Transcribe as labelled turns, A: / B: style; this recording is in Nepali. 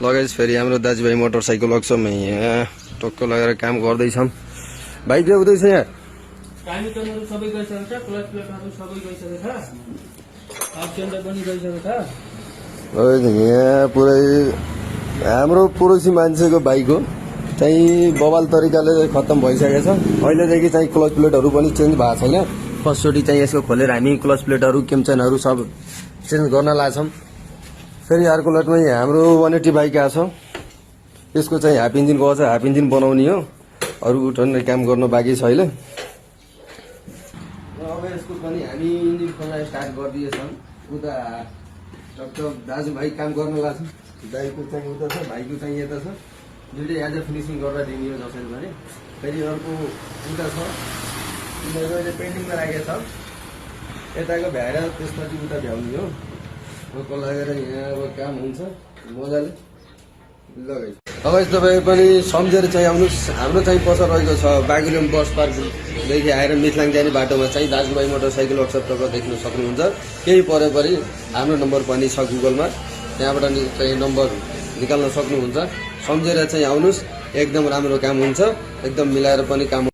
A: लगाइस फेरि हाम्रो दाजुभाइ मोटरसाइकल वर्कसपमा यहाँ टक्क लगाएर काम गर्दैछौँ। भाइ के हुँदैछ यहाँ?
B: पानी टनहरू सबै गइसकेको छ, क्लच प्लेटहरू सबै गइसकेको छ, हाफ सेन्टर पनि गइसकेको छ।
A: यहाँ पुरै हाम्रो पडोसी मान्छेको बाइक हो चाहिँ बवाल तरिकाले खत्तम भइसकेको छ। अहिलेदेखि चाहिँ क्लच प्लेटहरू पनि चेन्ज भएको छैन। फर्स्टचोटि चाहिँ यसको खोलेर हामी क्लच प्लेटहरू केम्चनहरू सब चेन्ज गर्न लाग्छौँ। फेरि अर्को लटमा हाम्रो 180 बाइक आएको छ, यसको चाहिँ हाफ इन्जिन गएको छ, हाफ इन्जिन बनाउने हो, अरू उठाउने काम गर्न बाँकी छ अहिले। अब यसको पनि हामी इन्जिन खोल्न स्टार्ट गरिदिएछौँ। उता टकटक दाजुभाइ काम गर्न लाग्छ, दाइको चाहिँ उता छ, भाइको चाहिँ यता छ, दुइटै आज फिनिसिङ गरेर दिने हो जसरी भने। फेरि अर्को उता छ, उनीहरू अहिले पेन्टिङमा राखेको छ, यताको भ्याएर त्यसपछि उता भ्याउने हो। टक्क लागेर यहाँ अब काम हुन्छ मजाले लगाइ। अब तपाईँ पनि सम्झेर चाहिँ आउनुहोस्। हाम्रो चाहिँ पसल रहेको छ बागुलुङ बस पार्कदेखि आएर मिथलाङ जाने बाटोमा चाहिँ दाजुभाइ मोटरसाइकल वर्कसप तपाईँ देख्न सक्नुहुन्छ। केही परेपरि हाम्रो नम्बर पनि छ गुगलमा, त्यहाँबाट चाहिँ नम्बर निकाल्न सक्नुहुन्छ। सम्झेर चाहिँ आउनुहोस्, एकदम राम्रो काम हुन्छ, एकदम मिलाएर पनि काम